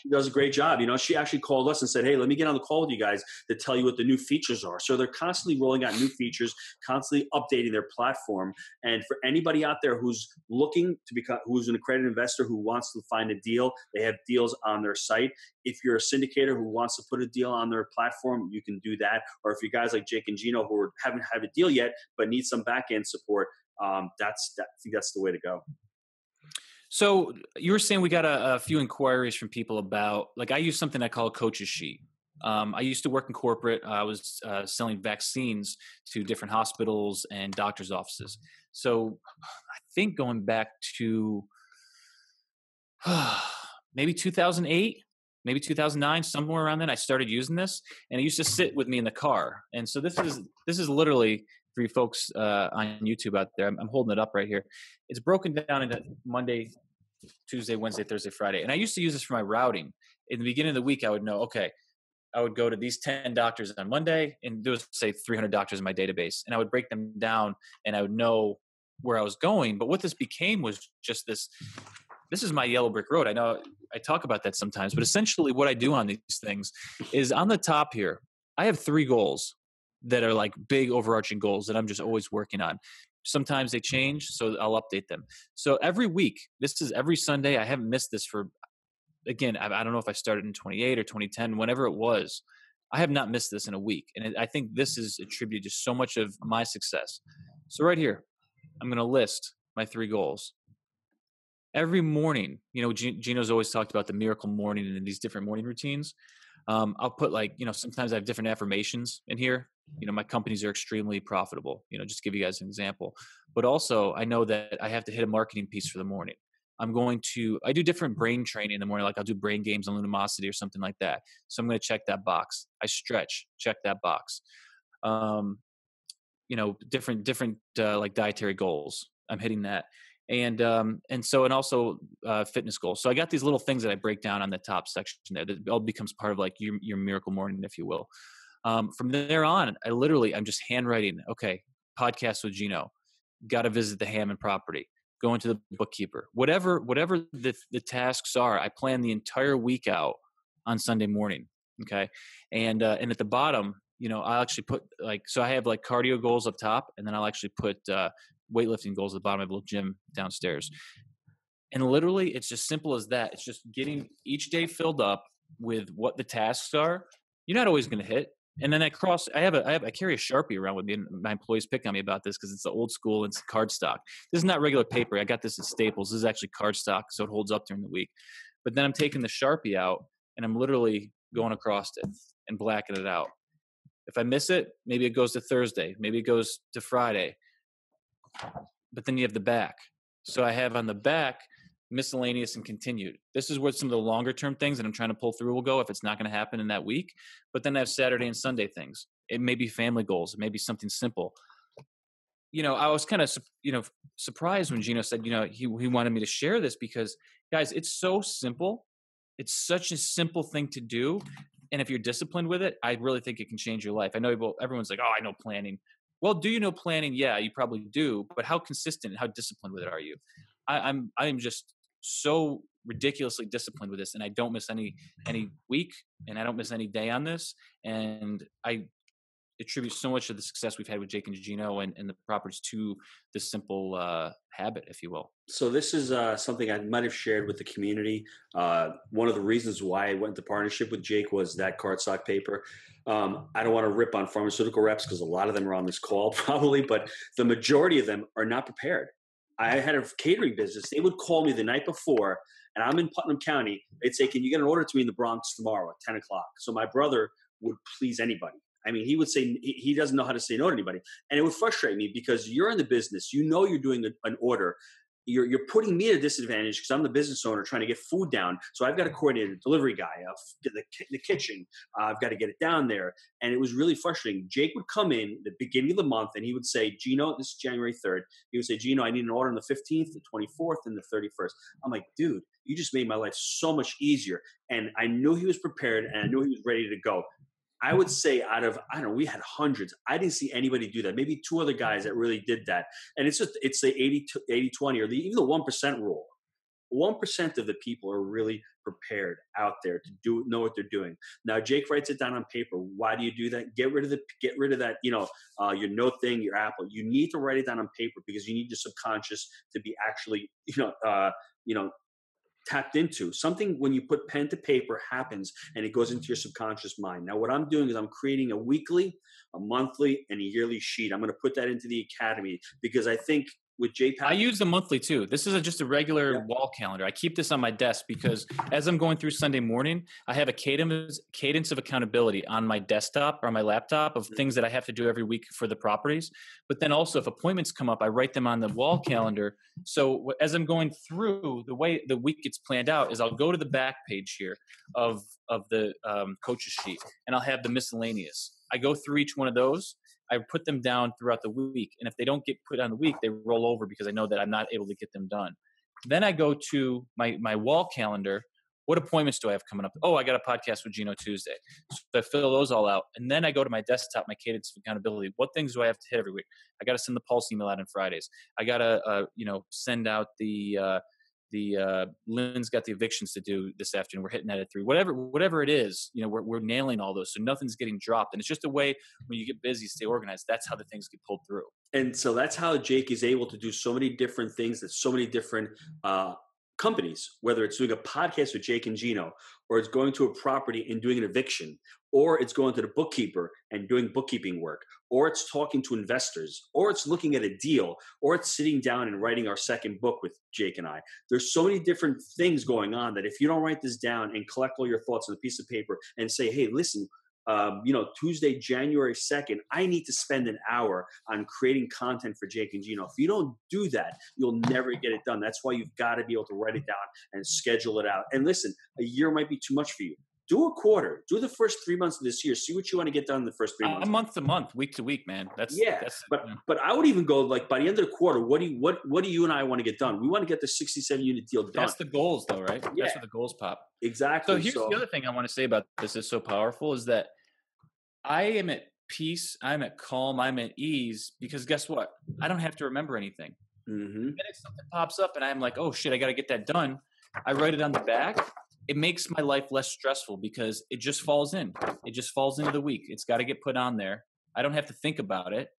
does a great job. She actually called us and said, "Hey, let me get on the call with you guys to tell you what the new features are." So they're constantly rolling out new features, constantly updating their platform. And for anybody out there who's looking to who's an accredited investor who wants to find a deal, they have deals on their site. If you're a syndicator who wants to put a deal on their platform, you can do that. Or if you guys like Jake and Gino who haven't had a deal yet but need some back end support, I think that's the way to go. So you were saying we got a few inquiries from people about, like, I use something I call a coach's sheet. I used to work in corporate. I was selling vaccines to different hospitals and doctors' offices. So I think going back to maybe 2008, maybe 2009, somewhere around then, I started using this, and it used to sit with me in the car. And so this is literally, for you folks on YouTube out there, I'm holding it up right here. It's broken down into Monday, Tuesday, Wednesday, Thursday, Friday. And I used to use this for my routing. In the beginning of the week, I would know, okay, I would go to these 10 doctors on Monday, and there was, say, 300 doctors in my database. And I would break them down, and I would know where I was going. But what this became was just this is my yellow brick road. I know I talk about that sometimes, but essentially what I do on these things is on the top here, I have 3 goals that are like big overarching goals that I'm just always working on. Sometimes they change, so I'll update them. So every week, this is every Sunday. I haven't missed this for, again, I don't know if I started in 28 or 2010, whenever it was. I have not missed this in a week. And I think this is attributed to so much of my success. So right here, I'm going to list my 3 goals. Every morning, Gino's always talked about the miracle morning and these different morning routines. I'll put sometimes I have different affirmations in here. My companies are extremely profitable, just to give you guys an example. But also I know that I have to hit a marketing piece for the morning. I do different brain training in the morning, like I'll do brain games on Luminosity or something like that. So I'm going to check that box. I stretch, check that box. Different like dietary goals. I'm hitting that. And also fitness goals. So I got these little things that I break down on the top section there that all becomes part of like your miracle morning, if you will. From there on, I'm just handwriting. Okay. Podcast with Gino, got to visit the Hammond property, going to the bookkeeper, whatever the tasks are. I plan the entire week out on Sunday morning. Okay. And at the bottom, I'll actually put so I have like cardio goals up top, and then I'll actually put weightlifting goals at the bottom. I have a little gym downstairs. And literally it's just simple as that. It's just getting each day filled up with what the tasks are. You're not always going to hit. And then I carry a Sharpie around with me, and my employees pick on me about this because it's the old school and it's cardstock. This is not regular paper. I got this at Staples. This is actually cardstock, so it holds up during the week. But then I'm taking the Sharpie out and I'm literally going across it and blacking it out. If I miss it, maybe it goes to Thursday, maybe it goes to Friday. But then you have the back. So I have on the back miscellaneous and continued. This is where some of the longer term things that I'm trying to pull through will go if it's not going to happen in that week. But then I have Saturday and Sunday things. It may be family goals. It may be something simple. I was kind of, surprised when Gino said, he wanted me to share this because, guys, it's so simple. It's such a simple thing to do. And if you're disciplined with it, I really think it can change your life. I know everyone's like, oh, I know planning. Well, do you know planning? Yeah, you probably do. But how consistent and how disciplined with it are you? I'm just so ridiculously disciplined with this, and I don't miss any week, and I don't miss any day on this. And I attribute so much of the success we've had with Jake and Gino and the properties to this simple habit, if you will. So this is something I might have shared with the community. One of the reasons why I went into partnership with Jake was that cardstock paper. I don't want to rip on pharmaceutical reps because a lot of them are on this call probably, but the majority of them are not prepared. I had a catering business. They would call me the night before, and I'm in Putnam County. They'd say, can you get an order to me in the Bronx tomorrow at 10 o'clock? So my brother would please anybody. I mean, he would say he doesn't know how to say no to anybody. And it would frustrate me because you're in the business. You're doing an order. You're putting me at a disadvantage because I'm the business owner trying to get food down. So I've got to coordinate a delivery guy, the kitchen. I've got to get it down there. And it was really frustrating. Jake would come in the beginning of the month and he would say, Gino, this is January 3rd. He would say, Gino, I need an order on the 15th, the 24th, and the 31st. I'm like, dude, you just made my life so much easier. And I knew he was prepared and I knew he was ready to go. I would say we had hundreds. I didn't see anybody do that. Maybe 2 other guys that really did that. And it's the 80-20 or even the 1% rule. 1% of the people are really prepared out there to know what they're doing. Now, Jake writes it down on paper. Why do you do that? Get rid of that, your note thing, your Apple. You need to write it down on paper because you need your subconscious to be actually, tapped into. Something when you put pen to paper happens and it goes into your subconscious mind. Now what I'm doing is I'm creating a weekly, a monthly, and a yearly sheet. I'm going to put that into the academy because I think with JPAC. I use the monthly too. This is just a regular wall calendar. I keep this on my desk because as I'm going through Sunday morning, I have a cadence of accountability on my desktop or on my laptop of things that I have to do every week for the properties. But then also if appointments come up, I write them on the wall calendar. So as I'm going through, the way the week gets planned out is I'll go to the back page here of the coach's sheet and I'll have the miscellaneous. I go through each one of those. I put them down throughout the week. And if they don't get put on the week, they roll over because I know that I'm not able to get them done. Then I go to my wall calendar. What appointments do I have coming up? Oh, I got a podcast with Gino Tuesday. So I fill those all out. And then I go to my desktop, my cadence of accountability. What things do I have to hit every week? I got to send the pulse email out on Fridays. I got to, send out the Lynn's got the evictions to do this afternoon. We're hitting that at 3. Whatever it is, we're nailing all those. So nothing's getting dropped. And it's just a way when you get busy, stay organized. That's how the things get pulled through. And so that's how Jake is able to do so many different things that so many different companies, whether it's doing a podcast with Jake and Gino, or it's going to a property and doing an eviction, or it's going to the bookkeeper and doing bookkeeping work, or it's talking to investors, or it's looking at a deal, or it's sitting down and writing our second book with Jake and I. There's so many different things going on that if you don't write this down and collect all your thoughts on a piece of paper and say, hey, listen, Tuesday, January 2nd, I need to spend an hour on creating content for Jake and Gino. If you don't do that, you'll never get it done. That's why you've got to be able to write it down and schedule it out. And listen, a year might be too much for you. Do a quarter. Do the first 3 months of this year. See what you want to get done in the first 3 months. Month to month, week to week, man. But I would even go like by the end of the quarter. What do you and I want to get done? We want to get the 67 unit deal done. That's the goals, though, right? Yeah. That's where the goals pop. Exactly. So here's the other thing I want to say about this is so powerful is that I am at peace. I'm at calm. I'm at ease because guess what? I don't have to remember anything. Mm-hmm. And if something pops up and I'm like, oh shit, I got to get that done. I write it on the back. It makes my life less stressful because it just falls in. It just falls into the week. It's got to get put on there. I don't have to think about it.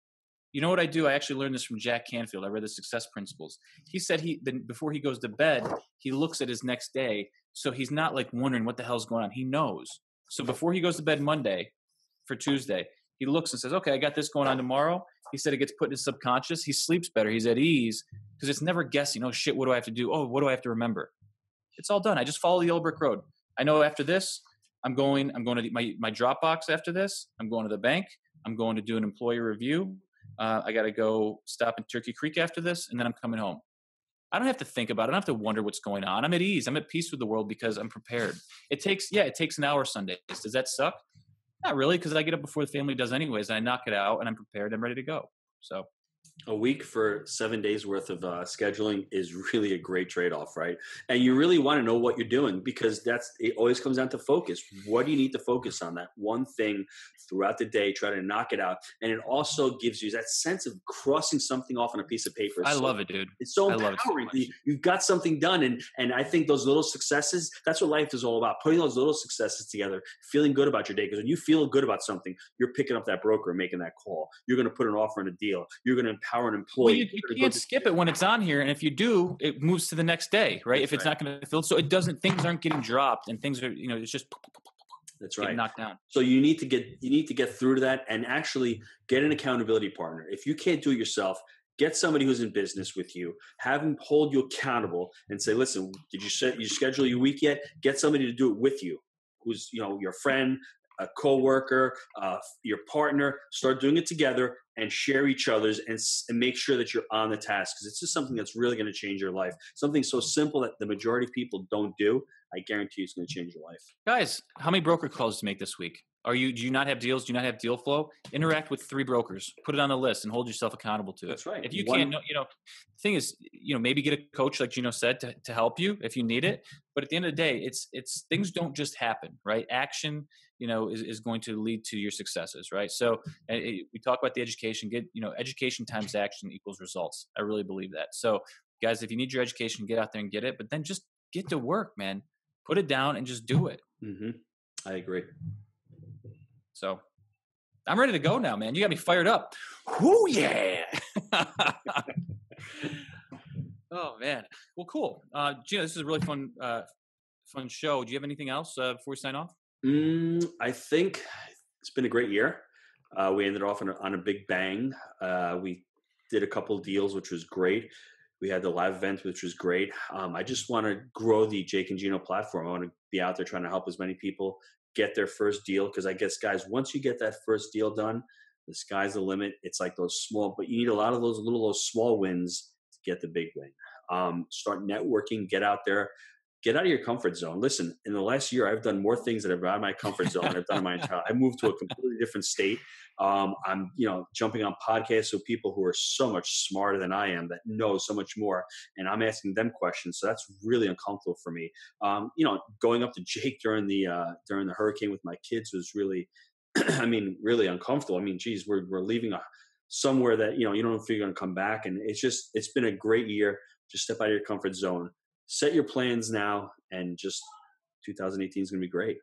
You know what I do? I actually learned this from Jack Canfield. I read the Success Principles. He said before he goes to bed, he looks at his next day. So he's not like wondering what the hell's going on. He knows. So before he goes to bed Monday for Tuesday, he looks and says, okay, I got this going on tomorrow. He said it gets put in his subconscious. He sleeps better. He's at ease because it's never guessing. Oh shit, what do I have to do? Oh, what do I have to remember? It's all done. I just follow the yellow brick road. I know after this, I'm going to my Dropbox after this. I'm going to the bank. I'm going to do an employee review. I got to go stop in Turkey Creek after this, and then I'm coming home. I don't have to think about it. I don't have to wonder what's going on. I'm at ease. I'm at peace with the world because I'm prepared. It takes an hour Sundays. Does that suck? Not really, because I get up before the family does anyways, and I knock it out, and I'm prepared. I'm ready to go. So a week for 7 days worth of scheduling is really a great trade-off, right? And you really want to know what you're doing because it always comes down to focus. What do you need to focus on? That one thing throughout the day, try to knock it out. And it also gives you that sense of crossing something off on a piece of paper. I love it, dude. It's so empowering. You've got something done. And I think those little successes, that's what life is all about. Putting those little successes together, feeling good about your day. Because when you feel good about something, you're picking up that broker and making that call. You're going to put an offer in a deal. You're going to empower an employee. Well, you can't skip it when it's on here. And if you do, it moves to the next day, right? If it's not going to fill. So things aren't getting dropped and things are, it's just that's right. Knocked down. So you need to get through to that and actually get an accountability partner. If you can't do it yourself, get somebody who's in business with you, have them hold you accountable and say, listen, did you schedule your week yet? Get somebody to do it with you, who's, your friend, a coworker, your partner. Start doing it together and share each other's and make sure that you're on the task because it's just something that's really going to change your life. Something so simple that the majority of people don't do. I guarantee it's going to change your life. Guys, how many broker calls to make this week? Do you not have deals? Do you not have deal flow? Interact with 3 brokers. Put it on the list and hold yourself accountable to it. That's right. If you can't, the thing is, maybe get a coach like Gino said to help you if you need it. But at the end of the day, it's things don't just happen, right? Action, is going to lead to your successes, right? So we talk about the education. Education times action equals results. I really believe that. So, guys, if you need your education, get out there and get it. But then just get to work, man. Put it down and just do it. Mm-hmm. I agree. So I'm ready to go now, man. You got me fired up. Whoo, yeah. Oh, man. Well, cool. Gino, this is a really fun show. Do you have anything else before we sign off? I think it's been a great year. We ended off on a big bang. We did a couple of deals, which was great. We had the live event, which was great. I just want to grow the Jake and Gino platform. I want to be out there trying to help as many people get their first deal. Because I guess, guys, once you get that first deal done, the sky's the limit. It's like those small, but you need a lot of those small wins to get the big win. Start networking, get out there, get out of your comfort zone. Listen, in the last year, I've done more things that are out of my comfort zone than I've done in my entire. I moved to a completely different state. I'm, jumping on podcasts with people who are so much smarter than I am, that know so much more, and I'm asking them questions. So that's really uncomfortable for me. Going up to Jake during the hurricane with my kids was really, really uncomfortable. Geez, we're leaving somewhere that you don't know if you're going to come back, and it's been a great year. Just step out of your comfort zone, set your plans now, and just 2018 is going to be great.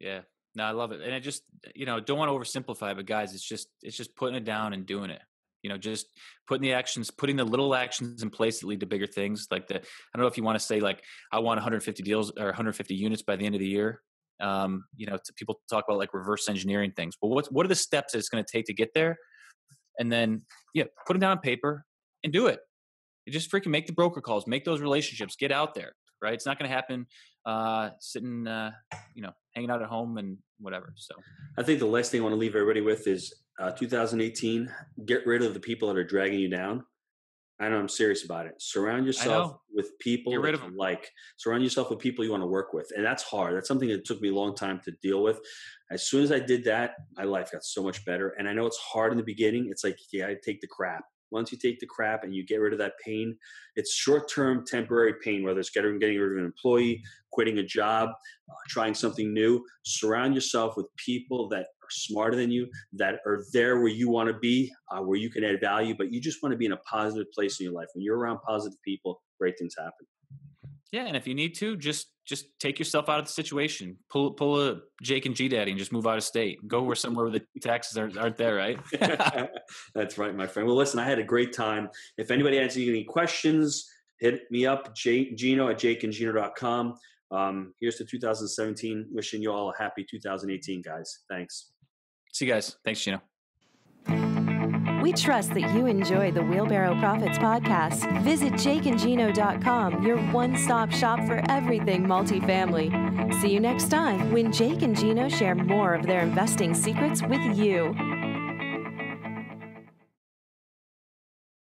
Yeah. No, I love it. And I just, don't want to oversimplify, but guys, it's just putting it down and doing it. Just putting the little actions in place that lead to bigger things. Like I don't know if you want to say like, I want 150 deals or 150 units by the end of the year. People talk about like reverse engineering things. But what are the steps that it's going to take to get there? And then, put them down on paper and do it. You just freaking make the broker calls, make those relationships, get out there, right? It's not going to happen sitting, hanging out at home and whatever. So I think the last thing I want to leave everybody with is 2018, get rid of the people that are dragging you down. I know, I'm serious about it. Surround yourself with people that you like. Surround yourself with people you want to work with. And that's hard. That's something that took me a long time to deal with. As soon as I did that, my life got so much better. And I know it's hard in the beginning. It's like, I take the crap. Once you take the crap and you get rid of that pain, it's short-term, temporary pain, whether it's getting rid of an employee, quitting a job, trying something new. Surround yourself with people that are smarter than you, that are there where you want to be, where you can add value, but you just want to be in a positive place in your life. When you're around positive people, great things happen. Yeah, and if you need to, just take yourself out of the situation. Pull a Jake and G Daddy and just move out of state. Go somewhere where the taxes aren't there, right? That's right, my friend. Well, listen, I had a great time. If anybody has any questions, hit me up, Gino at jakeandgino.com. Here's to 2017. Wishing you all a happy 2018, guys. Thanks. See you guys. Thanks, Gino. We trust that you enjoy the Wheelbarrow Profits podcast. Visit jakeandgino.com, your one-stop shop for everything multifamily. See you next time when Jake and Gino share more of their investing secrets with you.